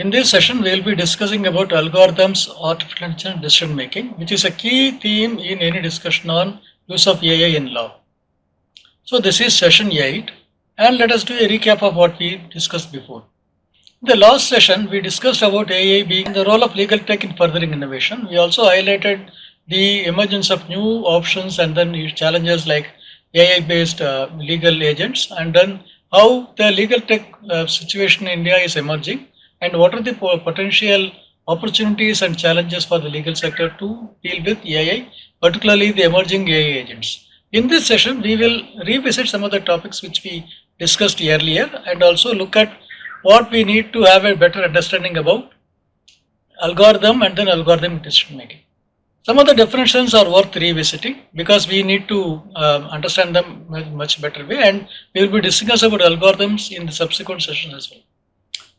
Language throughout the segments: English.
In this session, we will be discussing about algorithms, artificial intelligence decision making, which is a key theme in any discussion on use of AI in law. So this is session 8, and let us do a recap of what we discussed before. In the last session, we discussed about AI being the role of legal tech in furthering innovation. We also highlighted the emergence of new options and then challenges like AI-based legal agents, and then how the legal tech situation in India is emerging, and what are the potential opportunities and challenges for the legal sector to deal with AI, particularly the emerging AI agents. In this session, we will revisit some of the topics which we discussed earlier and also look at what we need to have a better understanding about algorithm and then algorithmic decision making. Some of the definitions are worth revisiting because we need to understand them in a much better way, and we will be discussing about algorithms in the subsequent sessions as well.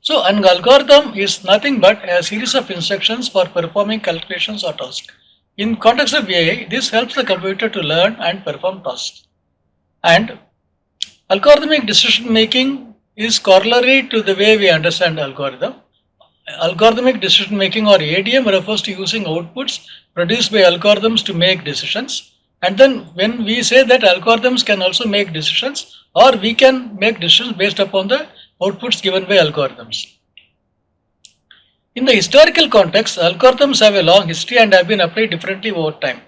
So an algorithm is nothing but a series of instructions for performing calculations or tasks. In context of AI, this helps the computer to learn and perform tasks. And algorithmic decision making is corollary to the way we understand algorithm. Algorithmic decision making or ADM refers to using outputs produced by algorithms to make decisions. And then when we say that algorithms can also make decisions, or we can make decisions based upon the outputs given by algorithms. In the historical context, algorithms have a long history and have been applied differently over time.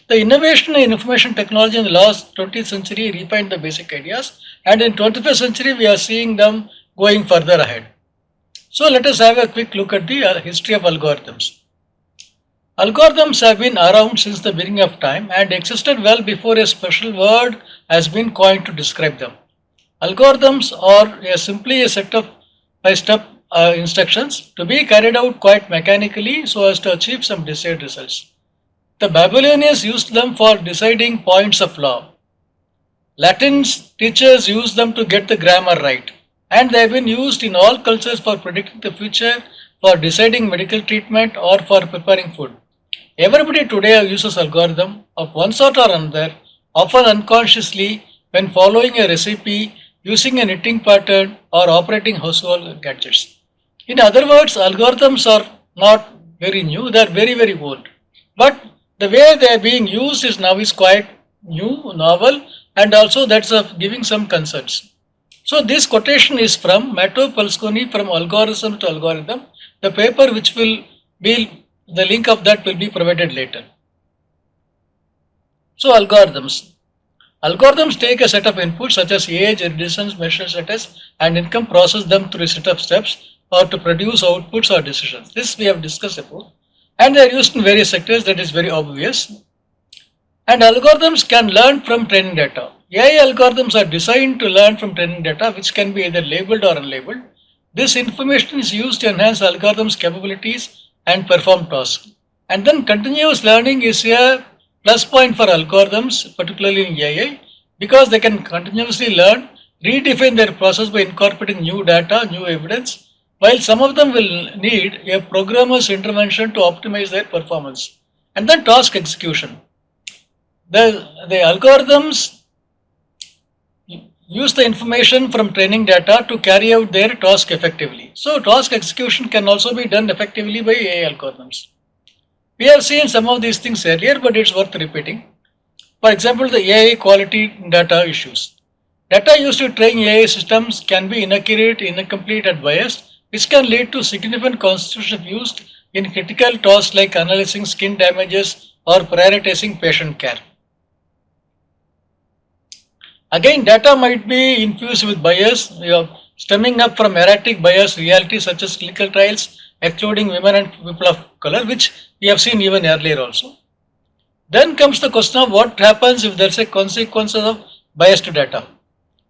The innovation in information technology in the last 20th century refined the basic ideas, and in 21st century we are seeing them going further ahead. So let us have a quick look at the history of algorithms. Algorithms have been around since the beginning of time and existed well before a special word has been coined to describe them. Algorithms are simply a set of step instructions to be carried out quite mechanically so as to achieve some desired results. The Babylonians used them for deciding points of law. Latin teachers used them to get the grammar right, and they have been used in all cultures for predicting the future, for deciding medical treatment, or for preparing food. Everybody today uses algorithm of one sort or another, often unconsciously, when following a recipe, using a knitting pattern, or operating household gadgets. In other words, algorithms are not very new, they are very old. But the way they are being used is quite new, novel, and also that's giving some concerns. So this quotation is from Matteo Palsconi from Algorithm to Algorithm. The paper which will be, the link of that will be provided later. So algorithms. Algorithms take a set of inputs such as age, distance, menstrual status, and income, process them through a set of steps or to produce outputs or decisions. This we have discussed about, and they are used in various sectors. That is very obvious. And algorithms can learn from training data. AI algorithms are designed to learn from training data, which can be either labeled or unlabeled. This information is used to enhance algorithms' capabilities and perform tasks. And then continuous learning is a plus point for algorithms, particularly in AI, because they can continuously learn, redefine their process by incorporating new data, new evidence, while some of them will need a programmer's intervention to optimize their performance. And then task execution. The algorithms use the information from training data to carry out their task effectively. So task execution can also be done effectively by AI algorithms. We have seen some of these things earlier, but it's worth repeating. For example, the AI quality data issues. Data used to train AI systems can be inaccurate, incomplete, and biased, which can lead to significant concentration used in critical tasks like analyzing skin damages or prioritizing patient care. Again, data might be infused with bias, stemming up from erratic bias realities such as clinical trials, excluding women and people of color, which we have seen even earlier also. Then comes the question of what happens if there is a consequence of biased data.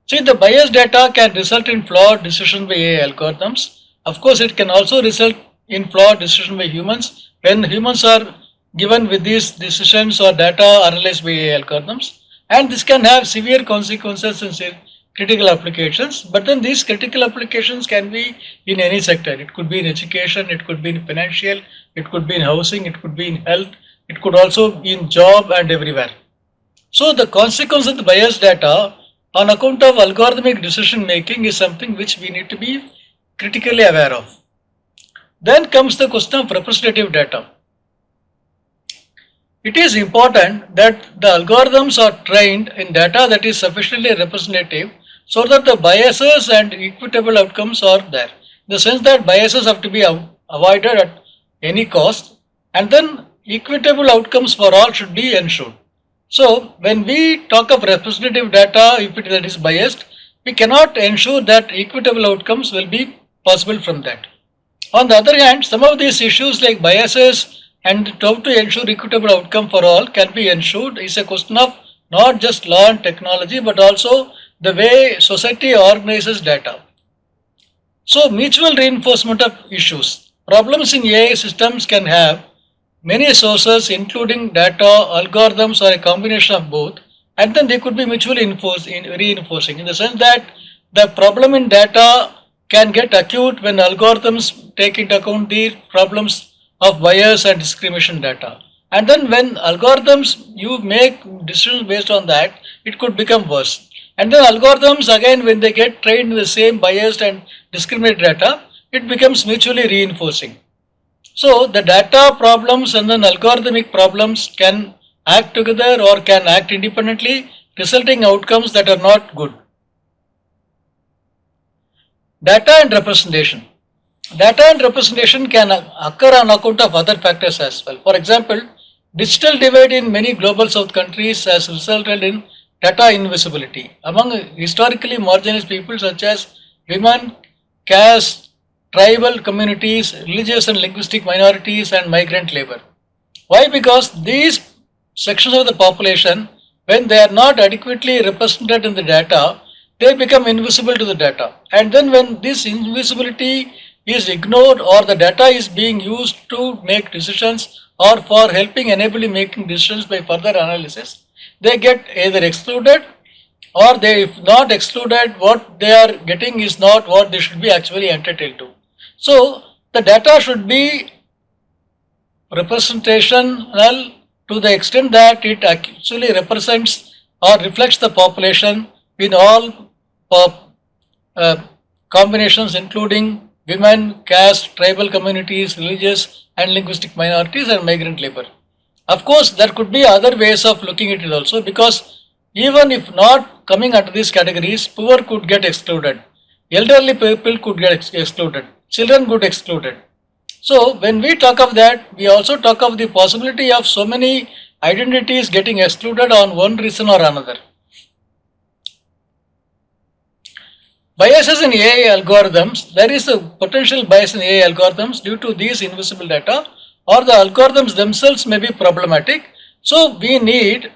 See, the biased data can result in flawed decisions by AI algorithms. Of course, it can also result in flawed decisions by humans when humans are given with these decisions or data analyzed by AI algorithms. And this can have severe consequences in critical applications, but then these critical applications can be in any sector. It could be in education, it could be in financial, it could be in housing, it could be in health, it could also be in job and everywhere. So the consequence of the biased data on account of algorithmic decision making is something which we need to be critically aware of. Then comes the question of representative data. It is important that the algorithms are trained in data that is sufficiently representative so that the biases and equitable outcomes are there. In the sense that biases have to be avoided at any cost, and then equitable outcomes for all should be ensured. So when we talk of representative data, if it is biased, we cannot ensure that equitable outcomes will be possible from that. On the other hand, some of these issues like biases and how to ensure equitable outcome for all can be ensured is a question of not just law and technology but also the way society organizes data. So mutual reinforcement of issues. Problems in AI systems can have many sources including data, algorithms or a combination of both, and then they could be mutually reinforcing in the sense that the problem in data can get acute when algorithms take into account the problems of bias and discrimination data. And then when algorithms, you make decisions based on that, it could become worse. And then algorithms again, when they get trained in the same biased and discriminated data, it becomes mutually reinforcing. So the data problems and then algorithmic problems can act together or can act independently, resulting outcomes that are not good. Data and representation. Data and representation can occur on account of other factors as well. For example, digital divide in many global south countries has resulted in data invisibility among historically marginalized people such as women, caste, tribal communities, religious and linguistic minorities and migrant labor. Why? Because these sections of the population, when they are not adequately represented in the data, they become invisible to the data. And then when this invisibility is ignored or the data is being used to make decisions or for helping enabling making decisions by further analysis, they get either excluded or they, if not excluded, what they are getting is not what they should be actually entitled to. So the data should be representational to the extent that it actually represents or reflects the population in all combinations including women, caste, tribal communities, religious and linguistic minorities and migrant labor. Of course, there could be other ways of looking at it also, because even if not coming under these categories, poor could get excluded, elderly people could get excluded, children could excluded. So when we talk of that, we also talk of the possibility of so many identities getting excluded on one reason or another. Biases in AI algorithms. There is a potential bias in AI algorithms due to these invisible data, or the algorithms themselves may be problematic. So we need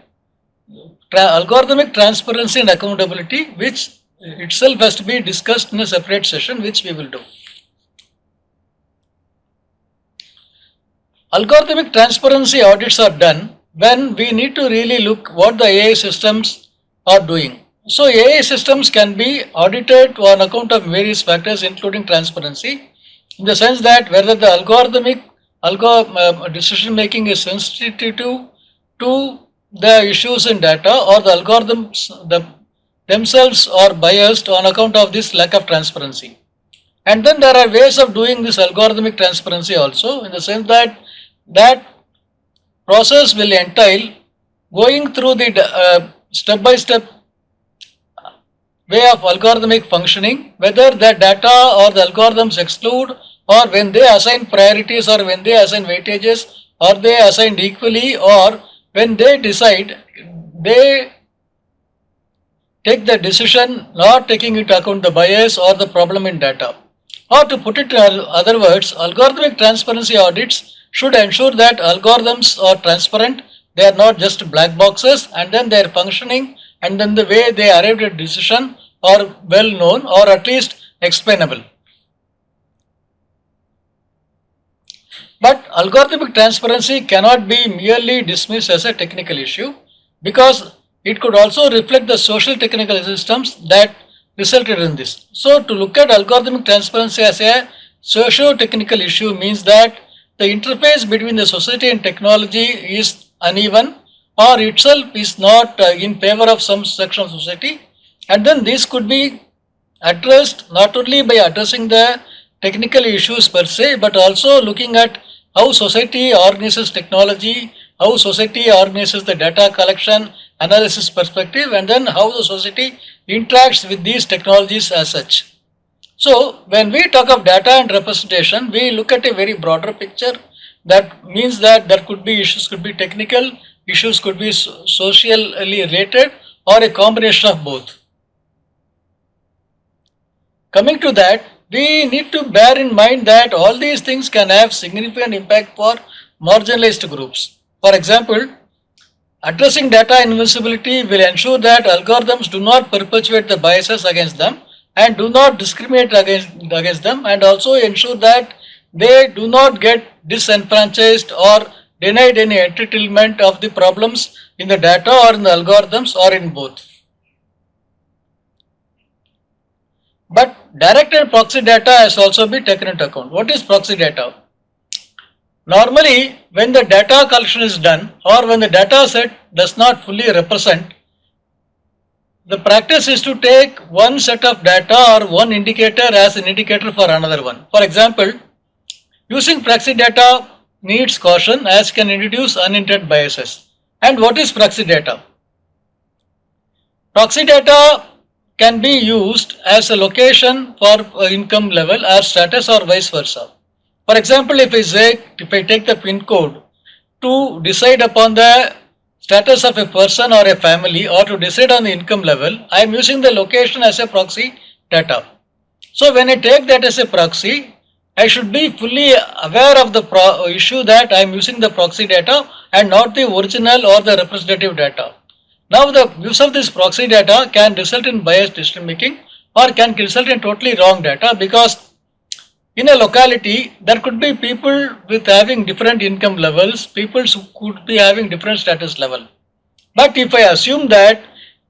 algorithmic transparency and accountability, which itself has to be discussed in a separate session, which we will do. Algorithmic transparency audits are done when we need to really look what the AI systems are doing. So AI systems can be audited on account of various factors including transparency, in the sense that whether the algorithmic decision making is sensitive to the issues in data, or the algorithms themselves are biased on account of this lack of transparency. And then there are ways of doing this algorithmic transparency also, in the sense that that process will entail going through the step-by-step way of algorithmic functioning, whether the data or the algorithms exclude, or when they assign priorities, or when they assign weightages, or they assigned equally, or when they decide, they take the decision not taking into account the bias or the problem in data. Or to put it in other words, algorithmic transparency audits should ensure that algorithms are transparent, they are not just black boxes, and then they are functioning, and then the way they arrived at decision are well known or at least explainable. But algorithmic transparency cannot be merely dismissed as a technical issue, because it could also reflect the social technical systems that resulted in this. So to look at algorithmic transparency as a socio-technical issue means that the interface between the society and technology is uneven, or itself is not in favor of some section of society, and then this could be addressed not only by addressing the technical issues per se, but also looking at how society organizes technology, how society organizes the data collection, analysis perspective, and then how the society interacts with these technologies as such. So when we talk of data and representation, we look at a very broader picture. That means that there could be issues, could be technical, issues could be socially related, or a combination of both. Coming to that, we need to bear in mind that all these things can have significant impact for marginalized groups. For example, addressing data invisibility will ensure that algorithms do not perpetuate the biases against them and do not discriminate against them, and also ensure that they do not get disenfranchised or denied any entitlement of the problems in the data or in the algorithms or in both. But direct and proxy data has also been taken into account. What is proxy data? Normally, when the data collection is done or when the data set does not fully represent, the practice is to take one set of data or one indicator as an indicator for another one. For example, using proxy data needs caution as can introduce unintended biases. And what is proxy data? Proxy data can be used as a location for income level or status or vice versa. For example, if I take the PIN code to decide upon the status of a person or a family or to decide on the income level, I am using the location as a proxy data. So when I take that as a proxy, I should be fully aware of the issue that I am using the proxy data and not the original or the representative data. Now the use of this proxy data can result in biased decision making or can result in totally wrong data, because in a locality there could be people with having different income levels, people who could be having different status level. But if I assume that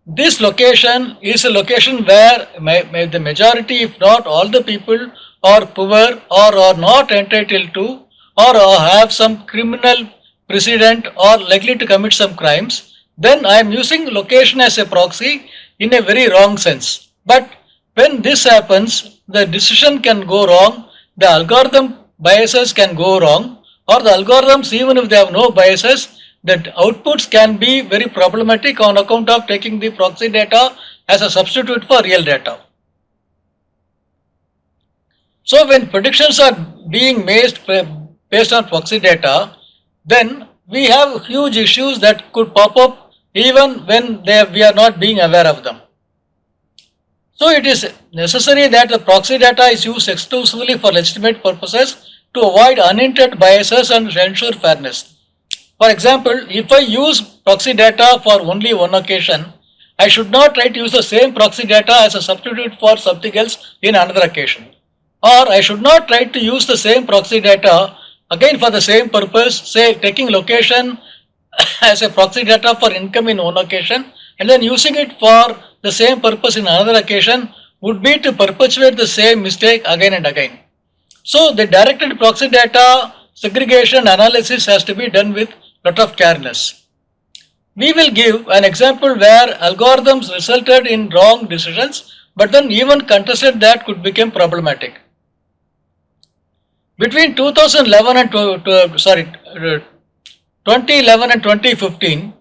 this location is a location where the majority, if not all the people are poor or are not entitled to or have some criminal precedent or likely to commit some crimes, then I am using location as a proxy in a very wrong sense. But when this happens, the decision can go wrong, the algorithm biases can go wrong, or the algorithms, even if they have no biases, the outputs can be very problematic on account of taking the proxy data as a substitute for real data. So when predictions are being made based on proxy data, then we have huge issues that could pop up even when we are not being aware of them. So it is necessary that the proxy data is used exclusively for legitimate purposes to avoid unintended biases and ensure fairness. For example, if I use proxy data for only one occasion, I should not try to use the same proxy data as a substitute for something else in another occasion. Or I should not try to use the same proxy data again for the same purpose, say taking location as a proxy data for income in one occasion and then using it for the same purpose in another occasion would be to perpetuate the same mistake again and again. So the directed proxy data segregation analysis has to be done with lot of carefulness. We will give an example where algorithms resulted in wrong decisions, but then even contested that could become problematic. Between 2011 and 2011 and 2015,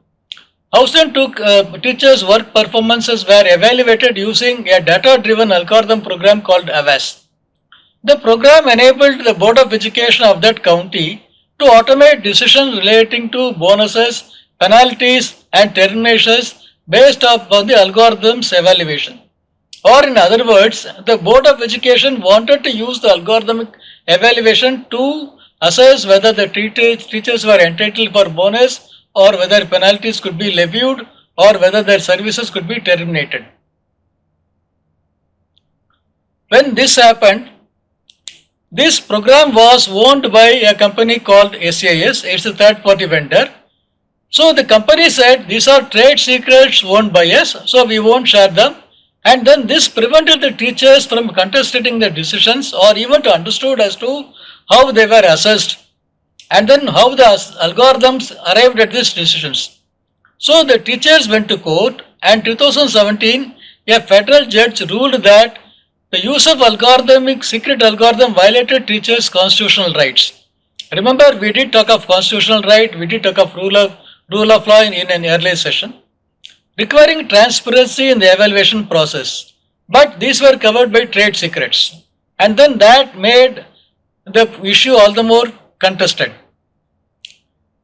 1,002 teachers' work performances were evaluated using a data-driven algorithm program called AVAS. The program enabled the Board of Education of that county to automate decisions relating to bonuses, penalties, and terminations based upon the algorithm's evaluation. Or in other words, the Board of Education wanted to use the algorithmic evaluation to assess whether the teachers were entitled for bonus or whether penalties could be levied or whether their services could be terminated. When this happened, this program was owned by a company called SAS, it's a third party vendor. So the company said these are trade secrets owned by us, so we won't share them. And then this prevented the teachers from contesting the decisions or even to understood as to how they were assessed and then how the algorithms arrived at these decisions. So the teachers went to court and 2017 a federal judge ruled that The use of algorithmic secret algorithm violated teachers' constitutional rights. Remember, we did talk of constitutional right, we did talk of rule of law in an earlier session, requiring transparency in the evaluation process. But these were covered by trade secrets. And then that made the issue all the more contested.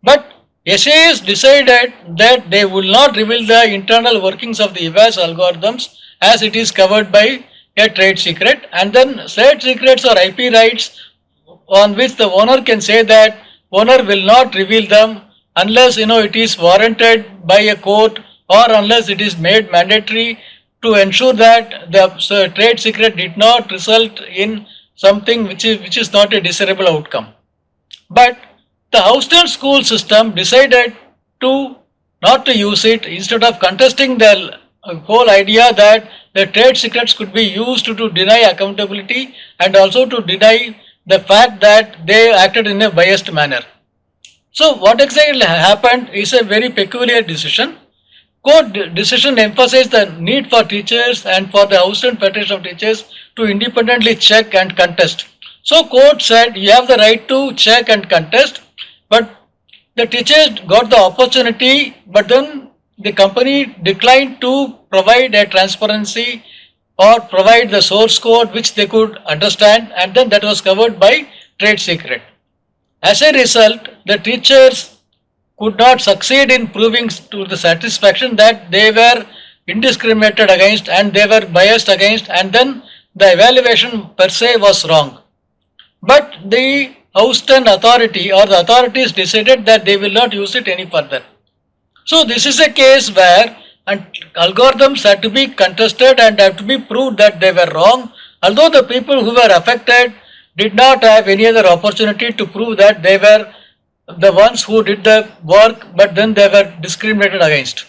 But SAs decided that they will not reveal the internal workings of the EVAS algorithms as it is covered by a trade secret, and then trade secrets or IP rights on which the owner can say that owner will not reveal them unless it is warranted by a court or unless it is made mandatory to ensure that the trade secret did not result in something which is not a desirable outcome. But the Houston school system decided to not to use it instead of contesting the whole idea that the trade secrets could be used to deny accountability and also to deny the fact that they acted in a biased manner. So what exactly happened is a very peculiar decision. Court decision emphasized the need for teachers and for the Houston Federation of Teachers to independently check and contest. So court said you have the right to check and contest, but the teachers got the opportunity, but then the company declined to provide a transparency or provide the source code which they could understand, and then that was covered by trade secret. As a result, the teachers could not succeed in proving to the satisfaction that they were indiscriminated against and they were biased against, and then the evaluation per se was wrong. But the Houston authority or the authorities decided that they will not use it any further. So this is a case where algorithms had to be contested and have to be proved that they were wrong, although the people who were affected did not have any other opportunity to prove that they were the ones who did the work, but then they were discriminated against.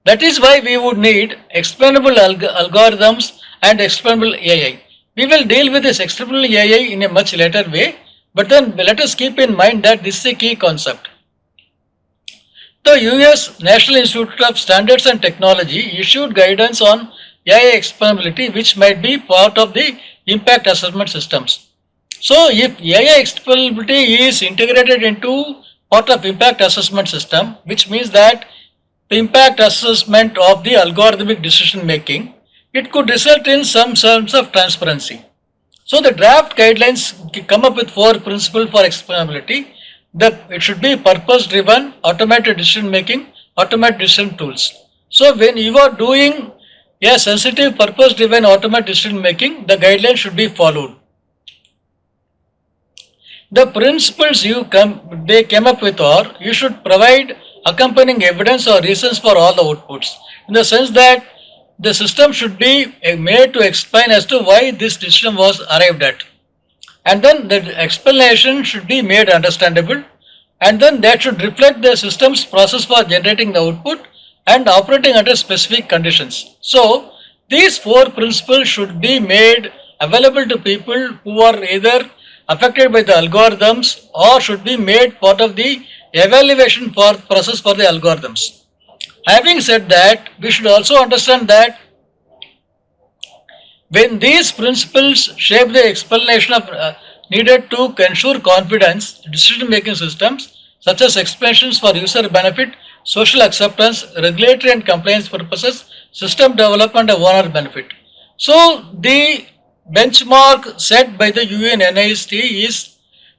That is why we would need explainable algorithms and explainable AI. We will deal with this explainable AI in a much later way, but then let us keep in mind that this is a key concept. The US National Institute of Standards and Technology issued guidance on AI explainability, which might be part of the impact assessment systems. So if AI explainability is integrated into part of impact assessment system, which means that the impact assessment of the algorithmic decision making, it could result in some sense of transparency. So the draft guidelines come up with 4 principles for explainability. It should be purpose driven, automated decision making, automated decision tools. So when you are doing a sensitive purpose driven automated decision making, the guidelines should be followed. The principles they came up with are you should provide accompanying evidence or reasons for all the outputs, in the sense that the system should be made to explain as to why this decision was arrived at. And then the explanation should be made understandable, and then that should reflect the system's process for generating the output and operating under specific conditions. So these 4 principles should be made available to people who are either affected by the algorithms or should be made part of the evaluation process for the algorithms. Having said that, we should also understand that when these principles shape the explanation of needed to ensure confidence, decision-making systems such as explanations for user benefit, social acceptance, regulatory and compliance purposes, system development and owner benefit. So the benchmark set by the UNNIST is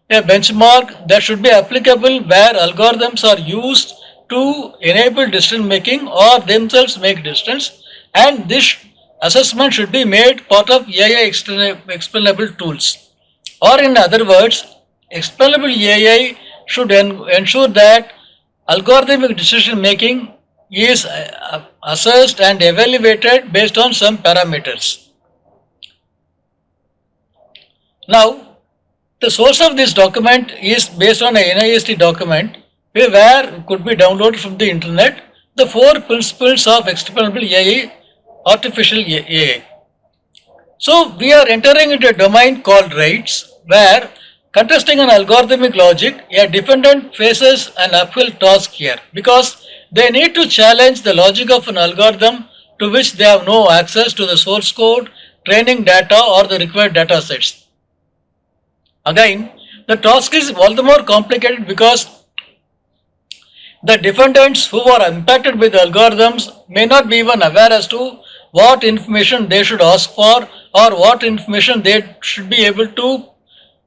a benchmark that should be applicable where algorithms are used to enable decision making or themselves make decisions, and this assessment should be made part of AI explainable tools. Or in other words, explainable AI should ensure that algorithmic decision making is assessed and evaluated based on some parameters. Now, the source of this document is based on a NIST document where it could be downloaded from the internet, the 4 principles of explainable AI, artificial AI. So we are entering into a domain called rights, where contesting an algorithmic logic, a defendant faces an uphill task here because they need to challenge the logic of an algorithm to which they have no access to the source code, training data or the required data sets. Again, the task is all the more complicated because the defendants who are impacted by the algorithms may not be even aware as to what information they should ask for or what information they should be able to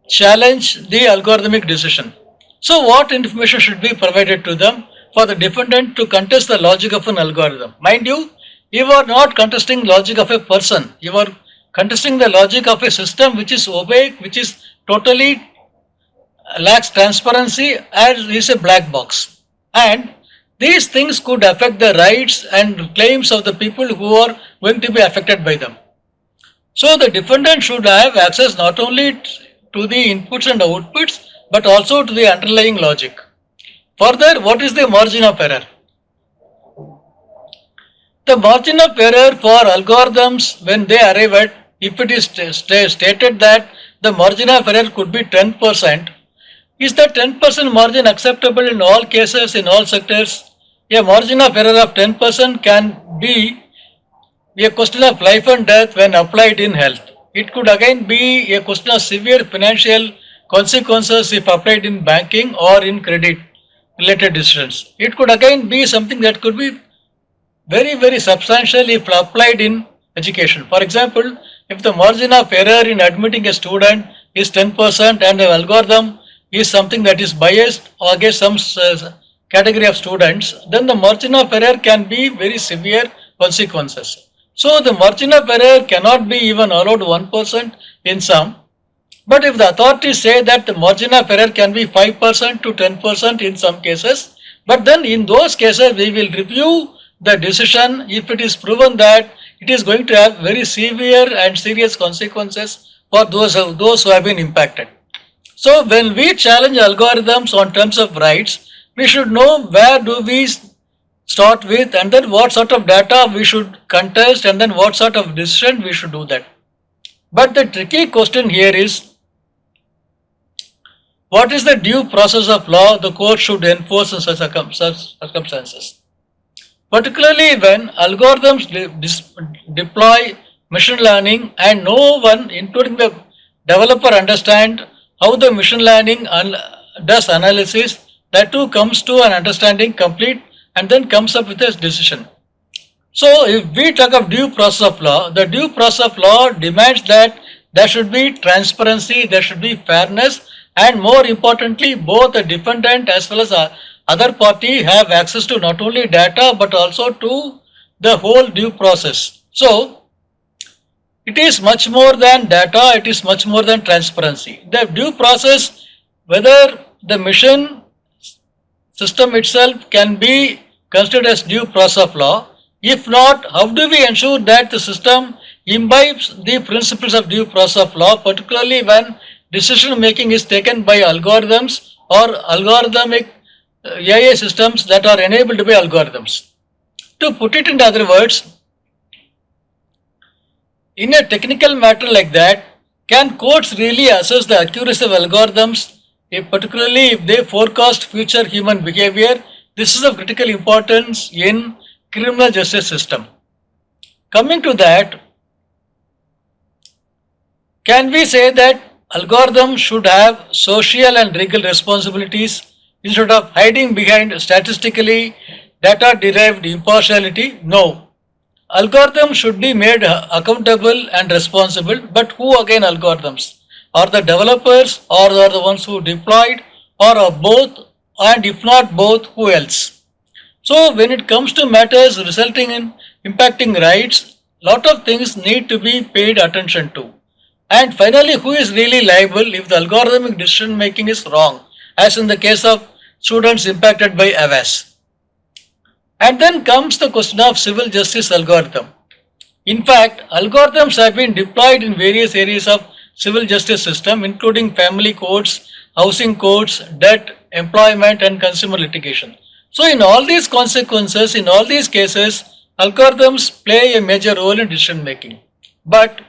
challenge the algorithmic decision. So what information should be provided to them for the defendant to contest the logic of an algorithm? Mind you, you are not contesting logic of a person. You are contesting the logic of a system which is opaque, which is totally lacks transparency and is a black box. And these things could affect the rights and claims of the people who are going to be affected by them. So the defendant should have access not only to the inputs and outputs but also to the underlying logic. Further, what is the margin of error? The margin of error for algorithms when they arrive at, if it is stated that the margin of error could be 10%, is the 10% margin acceptable in all cases, in all sectors? A margin of error of 10% can be a question of life and death when applied in health. It could again be a question of severe financial consequences if applied in banking or in credit related decisions. It could again be something that could be very substantial if applied in education. For example, if the margin of error in admitting a student is 10% and the algorithm is something that is biased against some category of students, then the margin of error can be very severe consequences. So the margin of error cannot be even allowed 1% in some, but if the authorities say that the margin of error can be 5% to 10% in some cases, but then in those cases we will review the decision if it is proven that it is going to have very severe and serious consequences for those who have been impacted. So when we challenge algorithms on terms of rights, we should know where do we start with and then what sort of data we should contest and then what sort of decision we should do that. But the tricky question here is, what is the due process of law the court should enforce in such circumstances? Particularly when algorithms deploy machine learning and no one, including the developer, understand how the machine learning does analysis, that too comes to an understanding complete and then comes up with a decision. So if we talk of due process of law, the due process of law demands that there should be transparency, there should be fairness, and more importantly, both the defendant as well as the other party have access to not only data but also to the whole due process. So it is much more than data, it is much more than transparency. The due process, whether the mission system itself can be considered as due process of law. If not, how do we ensure that the system imbibes the principles of due process of law, particularly when decision making is taken by algorithms or algorithmic AI systems that are enabled by algorithms? To put it in other words, in a technical matter like that, can courts really assess the accuracy of algorithms, particularly if they forecast future human behavior? This is of critical importance in criminal justice system. Coming to that, can we say that algorithms should have social and legal responsibilities instead of hiding behind statistically data-derived impartiality? No. Algorithms should be made accountable and responsible, but who again algorithms? Are the developers or are the ones who deployed or are both, and if not both, who else? So when it comes to matters resulting in impacting rights, lot of things need to be paid attention to. And finally, who is really liable if the algorithmic decision making is wrong, as in the case of students impacted by AWAS? And then comes the question of civil justice algorithm. In fact, algorithms have been deployed in various areas of civil justice system, including family courts, housing courts, debt, employment, and consumer litigation. So in all these consequences, in all these cases, algorithms play a major role in decision making. But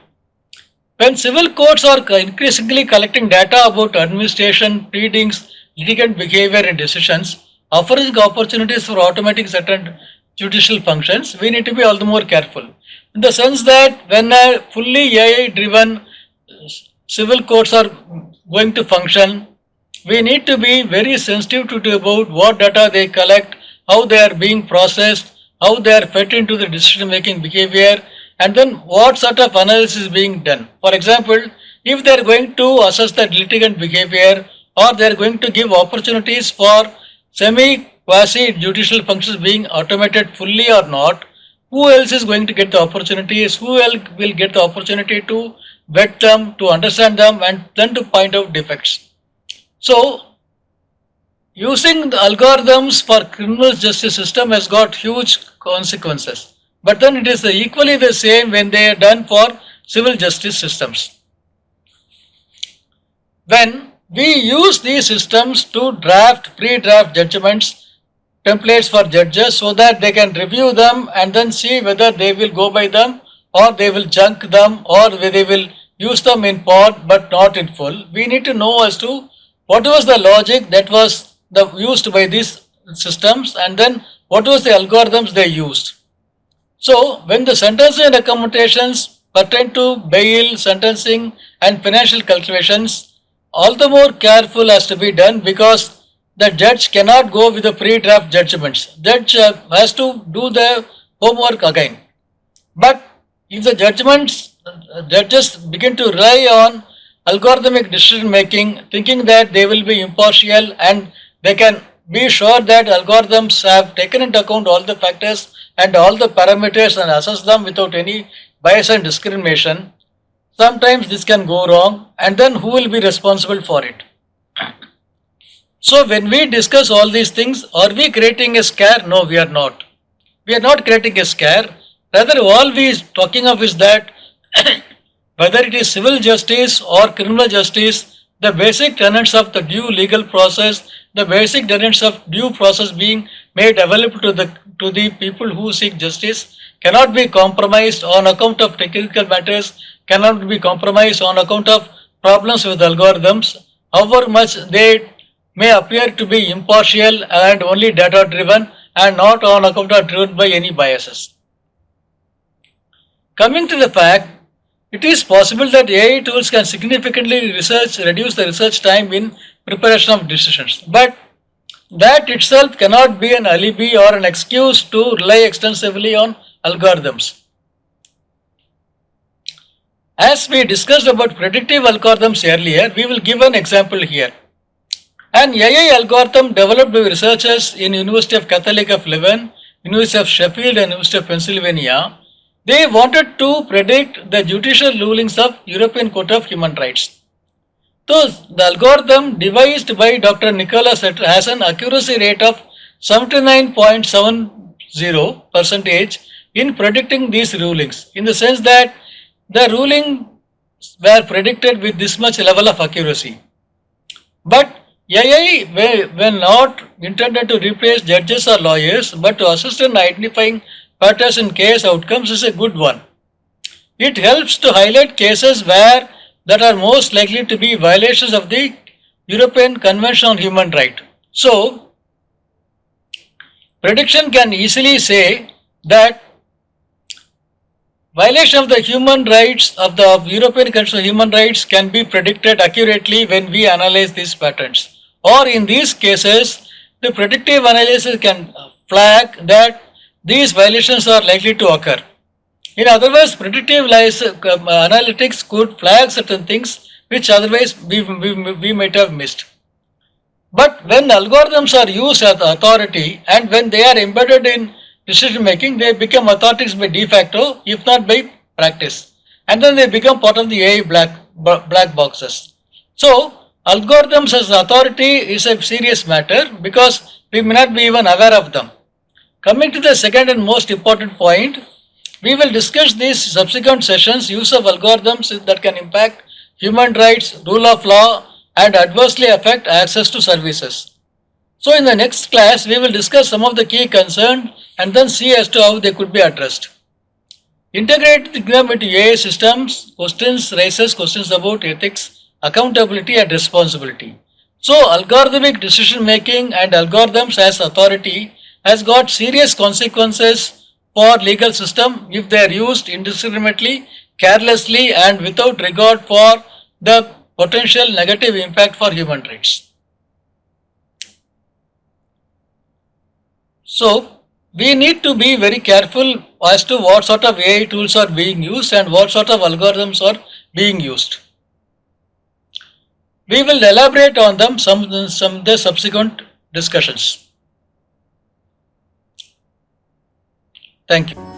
when civil courts are increasingly collecting data about administration, pleadings, litigant behavior and decisions, offering opportunities for automatic certain judicial functions, we need to be all the more careful. in the sense that when a fully AI driven civil courts are going to function, we need to be very sensitive to about what data they collect, how they are being processed, how they are fed into the decision making behavior, and then what sort of analysis is being done. For example, if they are going to assess the litigant behavior, or they are going to give opportunities for semi quasi judicial functions being automated fully or not, who else is going to get the opportunities, who else will get the opportunity to vet them, to understand them, and then to point out defects. So, using the algorithms for criminal justice system has got huge consequences. But then it is equally the same when they are done for civil justice systems. When we use these systems to draft pre-draft judgments, templates for judges so that they can review them and then see whether they will go by them or they will junk them or they will use them in part but not in full. We need to know as to what was the logic that was used by these systems and then what was the algorithms they used. So when the sentencing recommendations pertain to bail, sentencing and financial calculations, all the more careful has to be done because the judge cannot go with the pre-draft judgments. Judge has to do the homework again. But if the judges begin to rely on algorithmic decision making, thinking that they will be impartial and they can be sure that algorithms have taken into account all the factors and all the parameters and assess them without any bias and discrimination, sometimes this can go wrong, and then who will be responsible for it? So when we discuss all these things, are we creating a scare? No, we are not. We are not creating a scare. Rather, all we are talking of is that whether it is civil justice or criminal justice, the basic tenets of the due legal process, the basic tenets of due process being made available to the people who seek justice cannot be compromised on account of technical matters, cannot be compromised on account of problems with algorithms, however much they may appear to be impartial and only data driven and not on account of driven by any biases. Coming to the fact, it is possible that AI tools can significantly reduce the research time in preparation of decisions, but that itself cannot be an alibi or an excuse to rely extensively on algorithms. As we discussed about predictive algorithms earlier, we will give an example here. An AI algorithm developed by researchers in University of Catholic of Leuven, University of Sheffield and University of Pennsylvania, they wanted to predict the judicial rulings of European Court of Human Rights. So the algorithm devised by Dr. Nicholas has an accuracy rate of 79.70% in predicting these rulings, in the sense that the rulings were predicted with this much level of accuracy. But AI were not intended to replace judges or lawyers, but to assist in identifying patterns in case outcomes is a good one. It helps to highlight cases where that are most likely to be violations of the European Convention on Human Rights. So, prediction can easily say that violation of the human rights of the European Convention on Human Rights can be predicted accurately when we analyze these patterns. Or in these cases, the predictive analysis can flag that these violations are likely to occur. In other words, predictive analytics could flag certain things which otherwise we might have missed. But when algorithms are used as authority and when they are embedded in decision making, they become authorities by de facto, if not by practice. And then they become part of the AI black boxes. So, algorithms as authority is a serious matter because we may not be even aware of them. Coming to the second and most important point, we will discuss these subsequent sessions use of algorithms that can impact human rights, rule of law, and adversely affect access to services. So in the next class, we will discuss some of the key concerns and then see as to how they could be addressed. Integrating them into AI systems, raises questions about ethics, accountability and responsibility. So algorithmic decision making and algorithms as authority has got serious consequences for legal system if they are used indiscriminately, carelessly and without regard for the potential negative impact for human rights. So we need to be very careful as to what sort of AI tools are being used and what sort of algorithms are being used. We will elaborate on them some the subsequent discussions. Thank you.